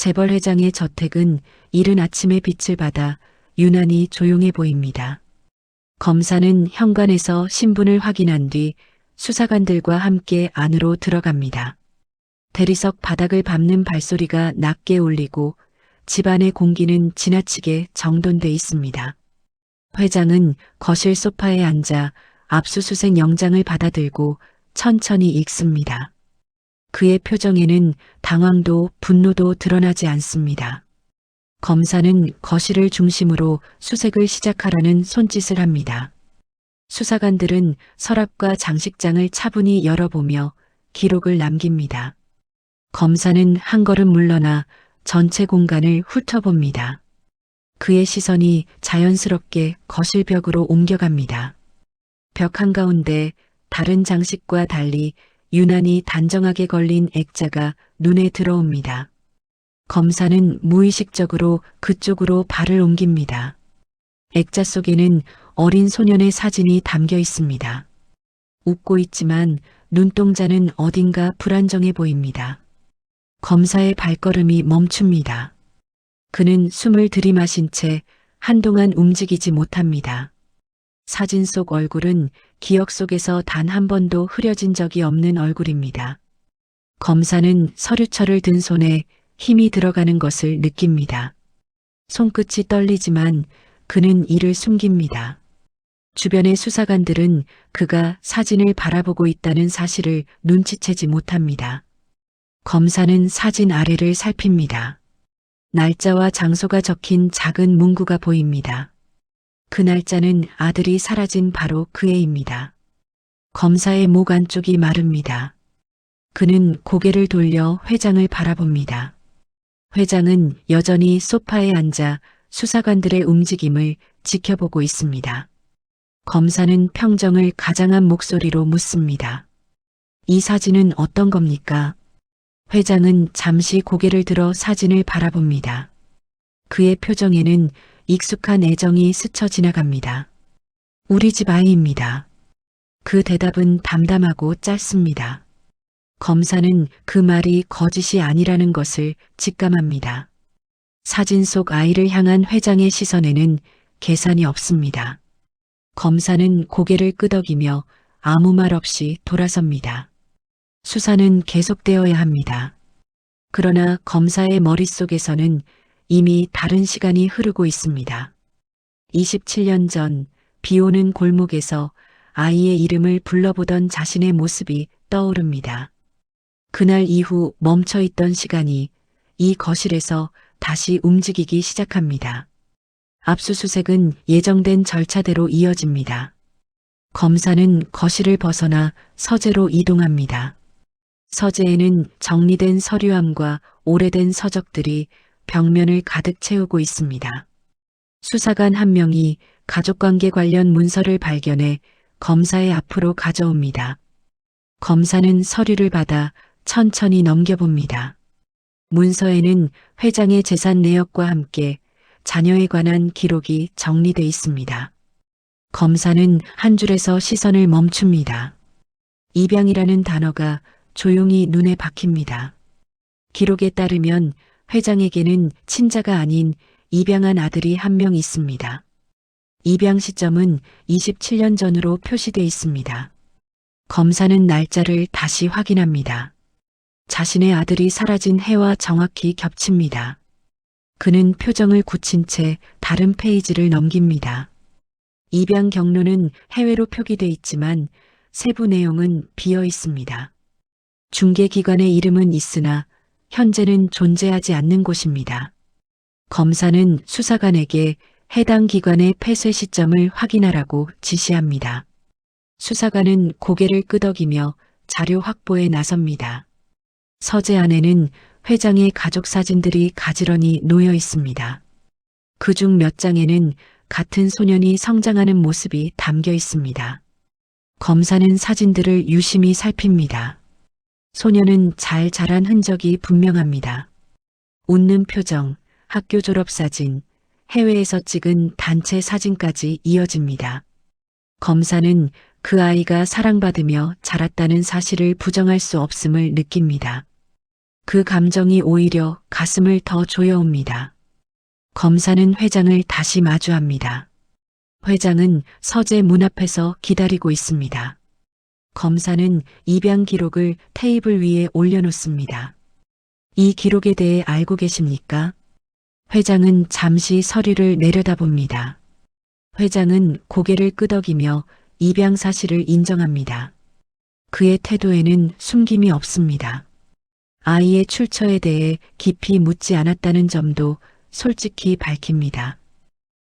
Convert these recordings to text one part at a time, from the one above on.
재벌 회장의 저택은 이른 아침의 빛을 받아 유난히 조용해 보입니다. 검사는 현관에서 신분을 확인한 뒤 수사관들과 함께 안으로 들어갑니다. 대리석 바닥을 밟는 발소리가 낮게 울리고 집안의 공기는 지나치게 정돈돼 있습니다. 회장은 거실 소파에 앉아 압수수색 영장을 받아들고 천천히 읽습니다. 그의 표정에는 당황도 분노도 드러나지 않습니다. 검사는 거실을 중심으로 수색을 시작하라는 손짓을 합니다. 수사관들은 서랍과 장식장을 차분히 열어보며 기록을 남깁니다. 검사는 한 걸음 물러나 전체 공간을 훑어봅니다. 그의 시선이 자연스럽게 거실 벽으로 옮겨갑니다. 벽 한가운데 다른 장식과 달리 유난히 단정하게 걸린 액자가 눈에 들어옵니다. 검사는 무의식적으로 그쪽으로 발을 옮깁니다. 액자 속에는 어린 소년의 사진이 담겨 있습니다. 웃고 있지만 눈동자는 어딘가 불안정해 보입니다. 검사의 발걸음이 멈춥니다. 그는 숨을 들이마신 채 한동안 움직이지 못합니다. 사진 속 얼굴은 기억 속에서 단 한 번도 흐려진 적이 없는 얼굴입니다. 검사는 서류철을 든 손에 힘이 들어가는 것을 느낍니다. 손끝이 떨리지만 그는 이를 숨깁니다. 주변의 수사관들은 그가 사진을 바라보고 있다는 사실을 눈치채지 못합니다. 검사는 사진 아래를 살핍니다. 날짜와 장소가 적힌 작은 문구가 보입니다. 그 날짜는 아들이 사라진 바로 그 해입니다. 검사의 목 안쪽이 마릅니다. 그는 고개를 돌려 회장을 바라봅니다. 회장은 여전히 소파에 앉아 수사관들의 움직임을 지켜보고 있습니다. 검사는 평정을 가장한 목소리로 묻습니다. 이 사진은 어떤 겁니까? 회장은 잠시 고개를 들어 사진을 바라봅니다. 그의 표정에는 익숙한 애정이 스쳐 지나갑니다. 우리 집 아이입니다. 그 대답은 담담하고 짧습니다. 검사는 그 말이 거짓이 아니라는 것을 직감합니다. 사진 속 아이를 향한 회장의 시선에는 계산이 없습니다. 검사는 고개를 끄덕이며 아무 말 없이 돌아섭니다. 수사는 계속되어야 합니다. 그러나 검사의 머릿속에서는 이미 다른 시간이 흐르고 있습니다. 27년 전 비오는 골목에서 아이의 이름을 불러보던 자신의 모습이 떠오릅니다. 그날 이후 멈춰있던 시간이 이 거실에서 다시 움직이기 시작합니다. 압수수색은 예정된 절차대로 이어집니다. 검사는 거실을 벗어나 서재로 이동합니다. 서재에는 정리된 서류함과 오래된 서적들이 벽면을 가득 채우고 있습니다. 수사관 한 명이 가족관계 관련 문서를 발견해 검사의 앞으로 가져옵니다. 검사는 서류를 받아 천천히 넘겨봅니다. 문서에는 회장의 재산 내역과 함께 자녀에 관한 기록이 정리돼 있습니다. 검사는 한 줄에서 시선을 멈춥니다. 입양이라는 단어가 조용히 눈에 박힙니다. 기록에 따르면 회장에게는 친자가 아닌 입양한 아들이 한 명 있습니다. 입양 시점은 27년 전으로 표시돼 있습니다. 검사는 날짜를 다시 확인합니다. 자신의 아들이 사라진 해와 정확히 겹칩니다. 그는 표정을 굳힌 채 다른 페이지를 넘깁니다. 입양 경로는 해외로 표기돼 있지만 세부 내용은 비어 있습니다. 중개기관의 이름은 있으나 현재는 존재하지 않는 곳입니다. 검사는 수사관에게 해당 기관의 폐쇄 시점을 확인하라고 지시합니다. 수사관은 고개를 끄덕이며 자료 확보에 나섭니다. 서재 안에는 회장의 가족 사진들이 가지런히 놓여 있습니다. 그중 몇 장에는 같은 소년이 성장하는 모습이 담겨 있습니다. 검사는 사진들을 유심히 살핍니다. 소년은 잘 자란 흔적이 분명합니다. 웃는 표정, 학교 졸업사진, 해외에서 찍은 단체 사진까지 이어집니다. 검사는 그 아이가 사랑받으며 자랐다는 사실을 부정할 수 없음을 느낍니다. 그 감정이 오히려 가슴을 더 조여옵니다. 검사는 회장을 다시 마주합니다. 회장은 서재 문 앞에서 기다리고 있습니다. 검사는 입양 기록을 테이블 위에 올려놓습니다. 이 기록에 대해 알고 계십니까? 회장은 잠시 서류를 내려다봅니다. 회장은 고개를 끄덕이며 입양 사실을 인정합니다. 그의 태도에는 숨김이 없습니다. 아이의 출처에 대해 깊이 묻지 않았다는 점도 솔직히 밝힙니다.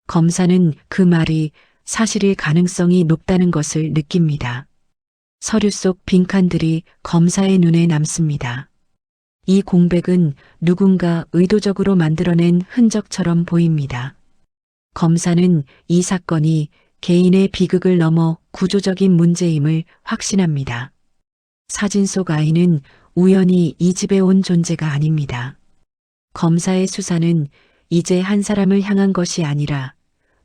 검사는 그 말이 사실일 가능성이 높다는 것을 느낍니다. 서류 속 빈칸들이 검사의 눈에 남습니다. 이 공백은 누군가 의도적으로 만들어낸 흔적처럼 보입니다. 검사는 이 사건이 개인의 비극을 넘어 구조적인 문제임을 확신합니다. 사진 속 아이는 우연히 이 집에 온 존재가 아닙니다. 검사의 수사는 이제 한 사람을 향한 것이 아니라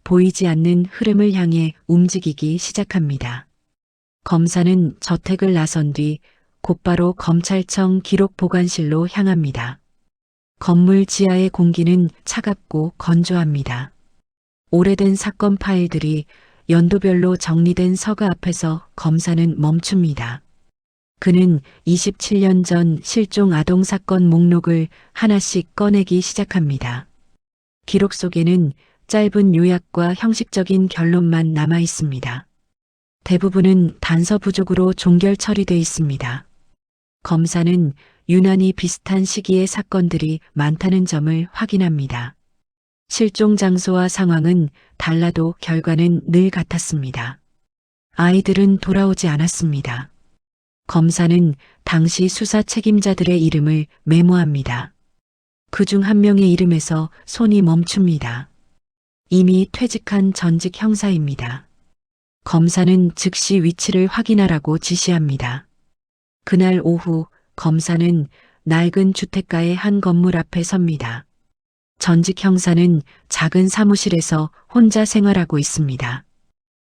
보이지 않는 흐름을 향해 움직이기 시작합니다. 검사는 저택을 나선 뒤 곧바로 검찰청 기록 보관실로 향합니다. 건물 지하의 공기는 차갑고 건조합니다. 오래된 사건 파일들이 연도별로 정리된 서가 앞에서 검사는 멈춥니다. 그는 27년 전 실종 아동 사건 목록을 하나씩 꺼내기 시작합니다. 기록 속에는 짧은 요약과 형식적인 결론만 남아 있습니다. 대부분은 단서 부족으로 종결 처리돼 있습니다. 검사는 유난히 비슷한 시기의 사건들이 많다는 점을 확인합니다. 실종 장소와 상황은 달라도 결과는 늘 같았습니다. 아이들은 돌아오지 않았습니다. 검사는 당시 수사 책임자들의 이름을 메모합니다. 그중 한 명의 이름에서 손이 멈춥니다. 이미 퇴직한 전직 형사입니다. 검사는 즉시 위치를 확인하라고 지시합니다. 그날 오후 검사는 낡은 주택가의 한 건물 앞에 섭니다. 전직 형사는 작은 사무실에서 혼자 생활하고 있습니다.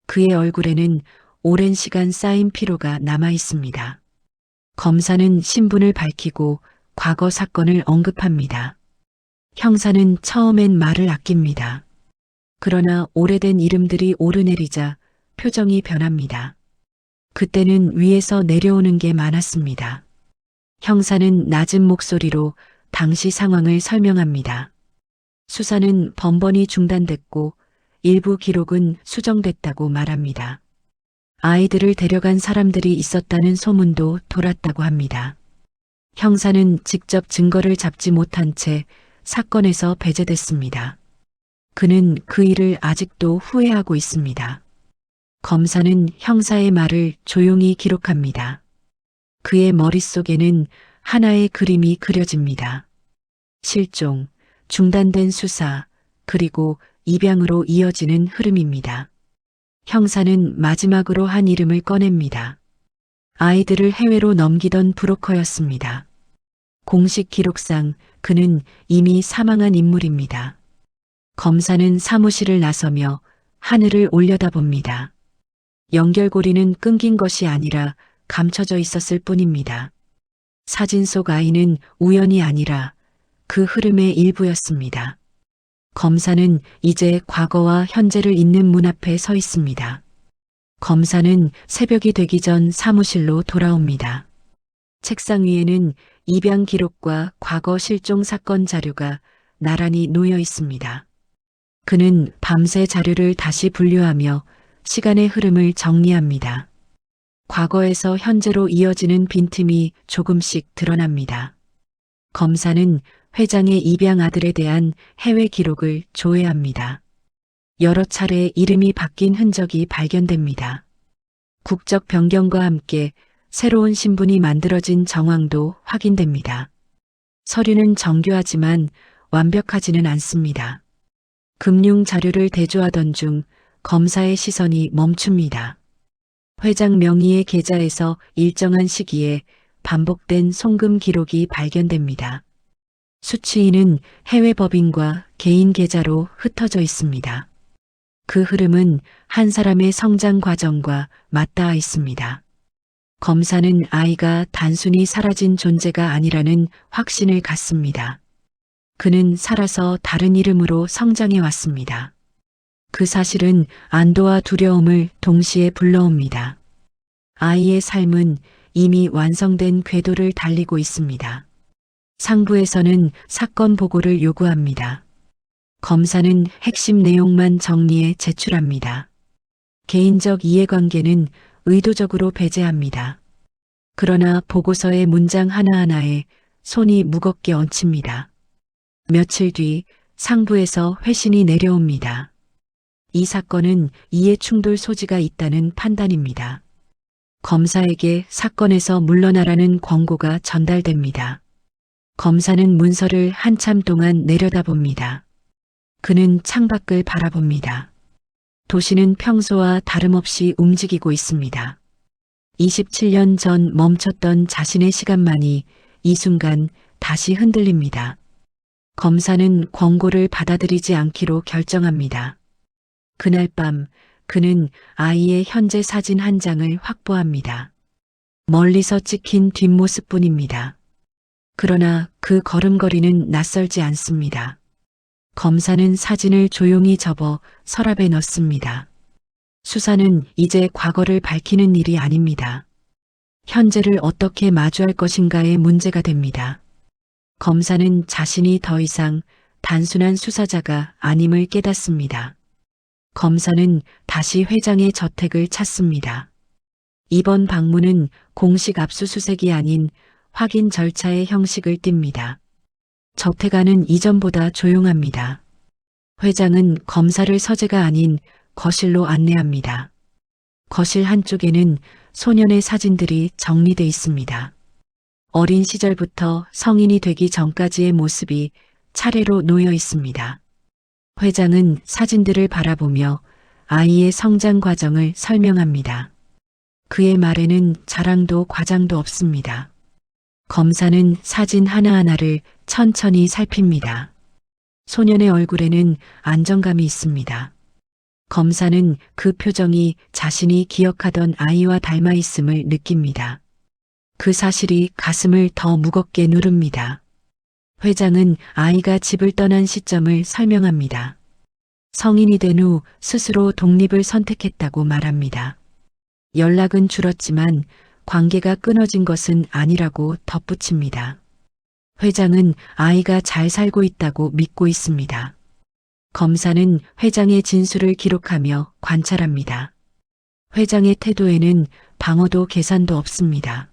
그의 얼굴에는 오랜 시간 쌓인 피로가 남아 있습니다. 검사는 신분을 밝히고 과거 사건을 언급합니다. 형사는 처음엔 말을 아낍니다. 그러나 오래된 이름들이 오르내리자 표정이 변합니다. 그때는 위에서 내려오는 게 많았습니다. 형사는 낮은 목소리로 당시 상황을 설명합니다. 수사는 번번이 중단됐고 일부 기록은 수정됐다고 말합니다. 아이들을 데려간 사람들이 있었다는 소문도 돌았다고 합니다. 형사는 직접 증거를 잡지 못한 채 사건에서 배제됐습니다. 그는 그 일을 아직도 후회하고 있습니다. 검사는 형사의 말을 조용히 기록합니다. 그의 머릿속에는 하나의 그림이 그려집니다. 실종, 중단된 수사, 그리고 입양으로 이어지는 흐름입니다. 형사는 마지막으로 한 이름을 꺼냅니다. 아이들을 해외로 넘기던 브로커였습니다. 공식 기록상 그는 이미 사망한 인물입니다. 검사는 사무실을 나서며 하늘을 올려다봅니다. 연결고리는 끊긴 것이 아니라 감춰져 있었을 뿐입니다. 사진 속 아이는 우연이 아니라 그 흐름의 일부였습니다. 검사는 이제 과거와 현재를 잇는 문 앞에 서 있습니다. 검사는 새벽이 되기 전 사무실로 돌아옵니다. 책상 위에는 입양 기록과 과거 실종 사건 자료가 나란히 놓여 있습니다. 그는 밤새 자료를 다시 분류하며 시간의 흐름을 정리합니다. 과거에서 현재로 이어지는 빈틈이 조금씩 드러납니다. 검사는 회장의 입양 아들에 대한 해외 기록을 조회합니다. 여러 차례 이름이 바뀐 흔적이 발견됩니다. 국적 변경과 함께 새로운 신분이 만들어진 정황도 확인됩니다. 서류는 정교하지만 완벽하지는 않습니다. 금융 자료를 대조하던 중 검사의 시선이 멈춥니다. 회장 명의의 계좌에서 일정한 시기에 반복된 송금 기록이 발견됩니다. 수취인은 해외 법인과 개인 계좌로 흩어져 있습니다. 그 흐름은 한 사람의 성장 과정과 맞닿아 있습니다. 검사는 아이가 단순히 사라진 존재가 아니라는 확신을 갖습니다. 그는 살아서 다른 이름으로 성장해 왔습니다. 그 사실은 안도와 두려움을 동시에 불러옵니다. 아이의 삶은 이미 완성된 궤도를 달리고 있습니다. 상부에서는 사건 보고를 요구합니다. 검사는 핵심 내용만 정리해 제출합니다. 개인적 이해관계는 의도적으로 배제합니다. 그러나 보고서의 문장 하나하나에 손이 무겁게 얹힙니다. 며칠 뒤 상부에서 회신이 내려옵니다. 이 사건은 이해충돌 소지가 있다는 판단입니다. 검사에게 사건에서 물러나라는 권고가 전달됩니다. 검사는 문서를 한참 동안 내려다봅니다. 그는 창밖을 바라봅니다. 도시는 평소와 다름없이 움직이고 있습니다. 27년 전 멈췄던 자신의 시간만이 이 순간 다시 흔들립니다. 검사는 권고를 받아들이지 않기로 결정합니다. 그날 밤 그는 아이의 현재 사진 한 장을 확보합니다. 멀리서 찍힌 뒷모습뿐입니다. 그러나 그 걸음걸이는 낯설지 않습니다. 검사는 사진을 조용히 접어 서랍에 넣습니다. 수사는 이제 과거를 밝히는 일이 아닙니다. 현재를 어떻게 마주할 것인가의 문제가 됩니다. 검사는 자신이 더 이상 단순한 수사자가 아님을 깨닫습니다. 검사는 다시 회장의 저택을 찾습니다. 이번 방문은 공식 압수수색이 아닌 확인 절차의 형식을 띱니다. 저택 안은 이전보다 조용합니다. 회장은 검사를 서재가 아닌 거실로 안내합니다. 거실 한쪽에는 소년의 사진들이 정리돼 있습니다. 어린 시절부터 성인이 되기 전까지의 모습이 차례로 놓여 있습니다. 회장은 사진들을 바라보며 아이의 성장 과정을 설명합니다. 그의 말에는 자랑도 과장도 없습니다. 검사는 사진 하나하나를 천천히 살핍니다. 소년의 얼굴에는 안정감이 있습니다. 검사는 그 표정이 자신이 기억하던 아이와 닮아 있음을 느낍니다. 그 사실이 가슴을 더 무겁게 누릅니다. 회장은 아이가 집을 떠난 시점을 설명합니다. 성인이 된 후 스스로 독립을 선택했다고 말합니다. 연락은 줄었지만 관계가 끊어진 것은 아니라고 덧붙입니다. 회장은 아이가 잘 살고 있다고 믿고 있습니다. 검사는 회장의 진술을 기록하며 관찰합니다. 회장의 태도에는 방어도 계산도 없습니다.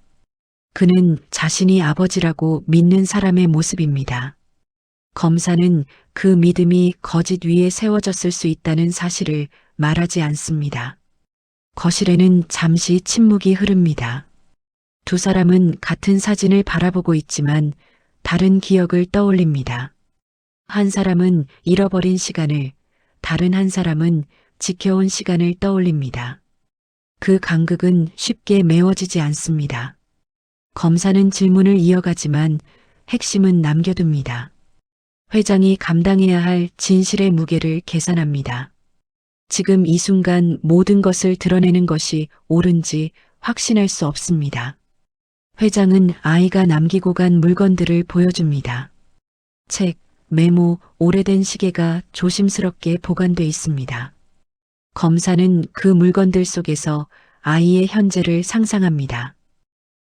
그는 자신이 아버지라고 믿는 사람의 모습입니다. 검사는 그 믿음이 거짓 위에 세워졌을 수 있다는 사실을 말하지 않습니다. 거실에는 잠시 침묵이 흐릅니다. 두 사람은 같은 사진을 바라보고 있지만 다른 기억을 떠올립니다. 한 사람은 잃어버린 시간을, 다른 한 사람은 지켜온 시간을 떠올립니다. 그 간극은 쉽게 메워지지 않습니다. 검사는 질문을 이어가지만 핵심은 남겨둡니다. 회장이 감당해야 할 진실의 무게를 계산합니다. 지금 이 순간 모든 것을 드러내는 것이 옳은지 확신할 수 없습니다. 회장은 아이가 남기고 간 물건들을 보여줍니다. 책, 메모, 오래된 시계가 조심스럽게 보관돼 있습니다. 검사는 그 물건들 속에서 아이의 현재를 상상합니다.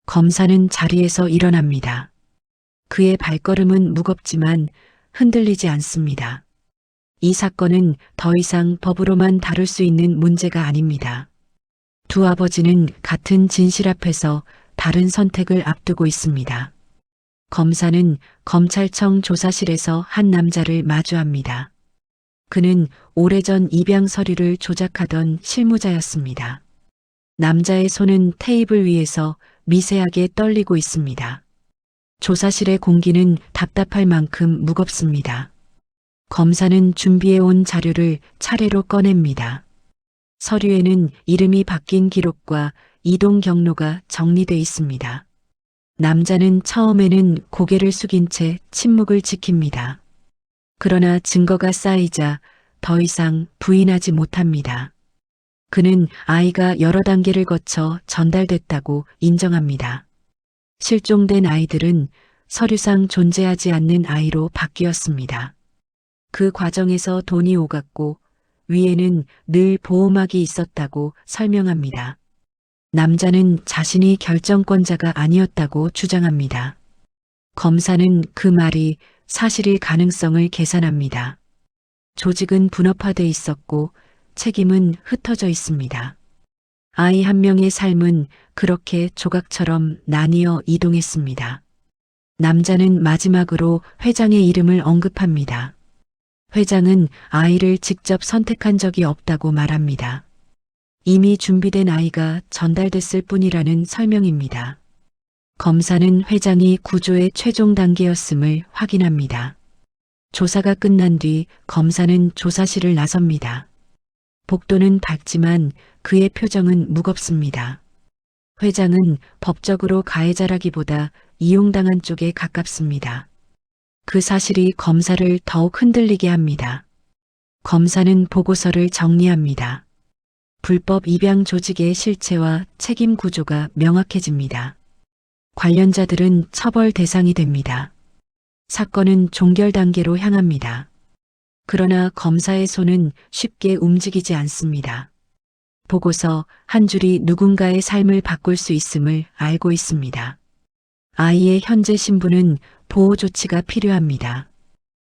검사는 자리에서 일어납니다. 그의 발걸음은 무겁지만 흔들리지 않습니다. 이 사건은 더 이상 법으로만 다룰 수 있는 문제가 아닙니다. 두 아버지는 같은 진실 앞에서 다른 선택을 앞두고 있습니다. 검사는 검찰청 조사실에서 한 남자를 마주합니다. 그는 오래전 입양 서류를 조작하던 실무자였습니다. 남자의 손은 테이블 위에서 미세하게 떨리고 있습니다. 조사실의 공기는 답답할 만큼 무겁습니다. 검사는 준비해온 자료를 차례로 꺼냅니다. 서류에는 이름이 바뀐 기록과 이동 경로가 정리돼 있습니다. 남자는 처음에는 고개를 숙인 채 침묵을 지킵니다. 그러나 증거가 쌓이자 더 이상 부인하지 못합니다. 그는 아이가 여러 단계를 거쳐 전달됐다고 인정합니다. 실종된 아이들은 서류상 존재하지 않는 아이로 바뀌었습니다. 그 과정에서 돈이 오갔고 위에는 늘 보호막이 있었다고 설명합니다. 남자는 자신이 결정권자가 아니었다고 주장합니다. 검사는 그 말이 사실일 가능성을 계산합니다. 조직은 분업화돼 있었고 책임은 흩어져 있습니다. 아이 한 명의 삶은 그렇게 조각처럼 나뉘어 이동했습니다. 남자는 마지막으로 회장의 이름을 언급합니다. 회장은 아이를 직접 선택한 적이 없다고 말합니다. 이미 준비된 아이가 전달됐을 뿐이라는 설명입니다. 검사는 회장이 구조의 최종 단계였음을 확인합니다. 조사가 끝난 뒤 검사는 조사실을 나섭니다. 복도는 밝지만 그의 표정은 무겁습니다. 회장은 법적으로 가해자라기보다 이용당한 쪽에 가깝습니다. 그 사실이 검사를 더욱 흔들리게 합니다. 검사는 보고서를 정리합니다. 불법 입양 조직의 실체와 책임 구조가 명확해집니다. 관련자들은 처벌 대상이 됩니다. 사건은 종결 단계로 향합니다. 그러나 검사의 손은 쉽게 움직이지 않습니다. 보고서 한 줄이 누군가의 삶을 바꿀 수 있음을 알고 있습니다. 아이의 현재 신분은 보호 조치가 필요합니다.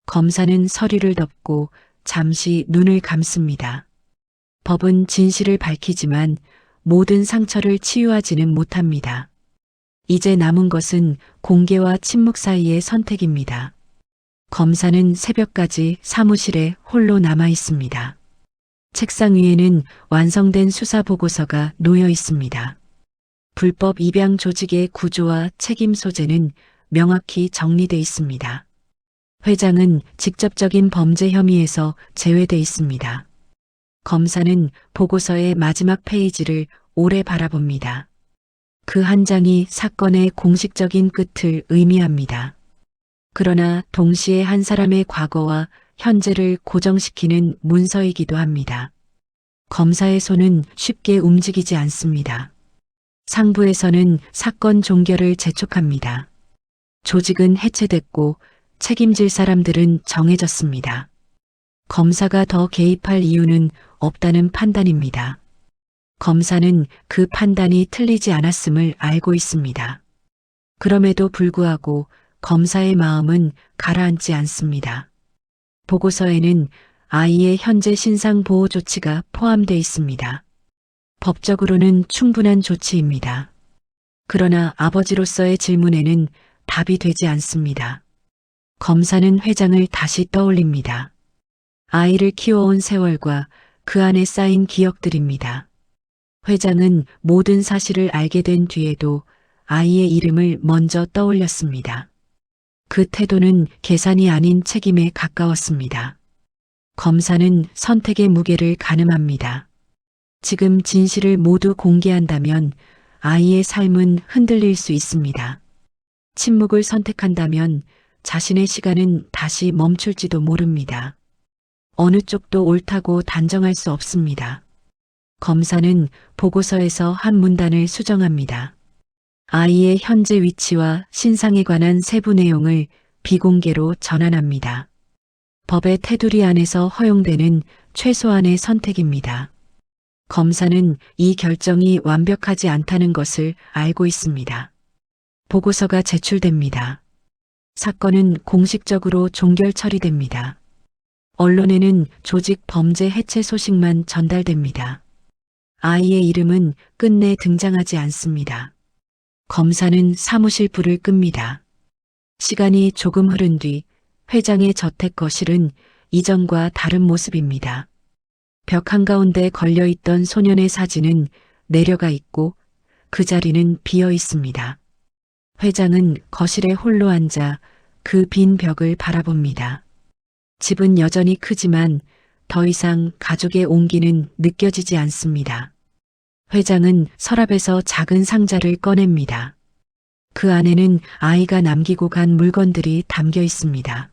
검사는 서류를 덮고 잠시 눈을 감습니다. 법은 진실을 밝히지만 모든 상처를 치유하지는 못합니다. 이제 남은 것은 공개와 침묵 사이의 선택입니다. 검사는 새벽까지 사무실에 홀로 남아 있습니다. 책상 위에는 완성된 수사 보고서가 놓여 있습니다. 불법 입양 조직의 구조와 책임 소재는 명확히 정리돼 있습니다. 회장은 직접적인 범죄 혐의에서 제외돼 있습니다. 검사는 보고서의 마지막 페이지를 오래 바라봅니다. 그 한 장이 사건의 공식적인 끝을 의미합니다. 그러나 동시에 한 사람의 과거와 현재를 고정시키는 문서이기도 합니다. 검사의 손은 쉽게 움직이지 않습니다. 상부에서는 사건 종결을 재촉합니다. 조직은 해체됐고 책임질 사람들은 정해졌습니다. 검사가 더 개입할 이유는 없다는 판단입니다. 검사는 그 판단이 틀리지 않았음을 알고 있습니다. 그럼에도 불구하고 검사의 마음은 가라앉지 않습니다. 보고서에는 아이의 현재 신상 보호 조치가 포함되어 있습니다. 법적으로는 충분한 조치입니다. 그러나 아버지로서의 질문에는 답이 되지 않습니다. 검사는 회장을 다시 떠올립니다. 아이를 키워온 세월과 그 안에 쌓인 기억들입니다. 회장은 모든 사실을 알게 된 뒤에도 아이의 이름을 먼저 떠올렸습니다. 그 태도는 계산이 아닌 책임에 가까웠습니다. 검사는 선택의 무게를 가늠합니다. 지금 진실을 모두 공개한다면 아이의 삶은 흔들릴 수 있습니다. 침묵을 선택한다면 자신의 시간은 다시 멈출지도 모릅니다. 어느 쪽도 옳다고 단정할 수 없습니다. 검사는 보고서에서 한 문단을 수정합니다. 아이의 현재 위치와 신상에 관한 세부 내용을 비공개로 전환합니다. 법의 테두리 안에서 허용되는 최소한의 선택입니다. 검사는 이 결정이 완벽하지 않다는 것을 알고 있습니다. 보고서가 제출됩니다. 사건은 공식적으로 종결 처리됩니다. 언론에는 조직 범죄 해체 소식만 전달됩니다. 아이의 이름은 끝내 등장하지 않습니다. 검사는 사무실 불을 끕니다. 시간이 조금 흐른 뒤 회장의 저택 거실은 이전과 다른 모습입니다. 벽 한가운데 걸려있던 소년의 사진은 내려가 있고 그 자리는 비어 있습니다. 회장은 거실에 홀로 앉아 그 빈 벽을 바라봅니다. 집은 여전히 크지만 더 이상 가족의 온기는 느껴지지 않습니다. 회장은 서랍에서 작은 상자를 꺼냅니다. 그 안에는 아이가 남기고 간 물건들이 담겨 있습니다.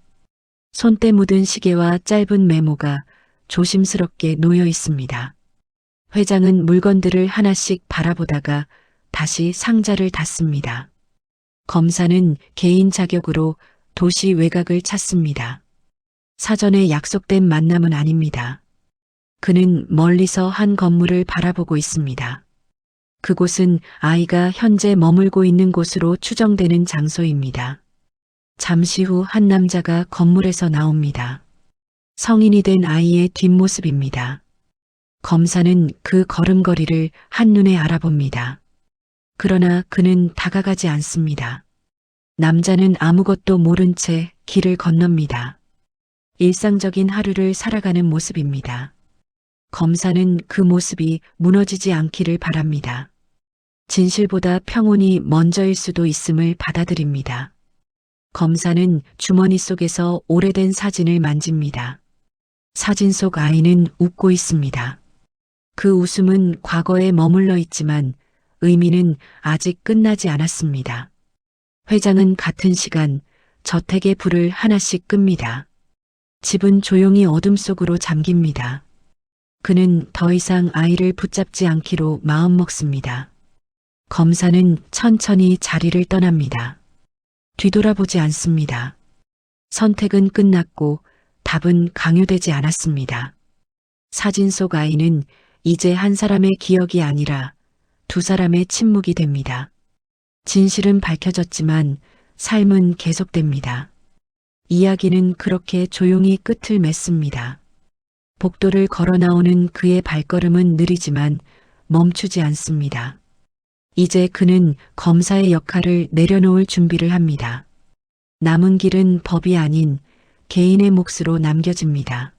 손때 묻은 시계와 짧은 메모가 조심스럽게 놓여 있습니다. 회장은 물건들을 하나씩 바라보다가 다시 상자를 닫습니다. 검사는 개인 자격으로 도시 외곽을 찾습니다. 사전에 약속된 만남은 아닙니다. 그는 멀리서 한 건물을 바라보고 있습니다. 그곳은 아이가 현재 머물고 있는 곳으로 추정되는 장소입니다. 잠시 후 한 남자가 건물에서 나옵니다. 성인이 된 아이의 뒷모습입니다. 검사는 그 걸음걸이를 한눈에 알아봅니다. 그러나 그는 다가가지 않습니다. 남자는 아무것도 모른 채 길을 건넙니다. 일상적인 하루를 살아가는 모습입니다. 검사는 그 모습이 무너지지 않기를 바랍니다. 진실보다 평온이 먼저일 수도 있음을 받아들입니다. 검사는 주머니 속에서 오래된 사진을 만집니다. 사진 속 아이는 웃고 있습니다. 그 웃음은 과거에 머물러 있지만 의미는 아직 끝나지 않았습니다. 회장은 같은 시간 저택의 불을 하나씩 끕니다. 집은 조용히 어둠 속으로 잠깁니다. 그는 더 이상 아이를 붙잡지 않기로 마음먹습니다. 검사는 천천히 자리를 떠납니다. 뒤돌아보지 않습니다. 선택은 끝났고 답은 강요되지 않았습니다. 사진 속 아이는 이제 한 사람의 기억이 아니라 두 사람의 침묵이 됩니다. 진실은 밝혀졌지만 삶은 계속됩니다. 이야기는 그렇게 조용히 끝을 맺습니다. 복도를 걸어 나오는 그의 발걸음은 느리지만 멈추지 않습니다. 이제 그는 검사의 역할을 내려놓을 준비를 합니다. 남은 길은 법이 아닌 개인의 몫으로 남겨집니다.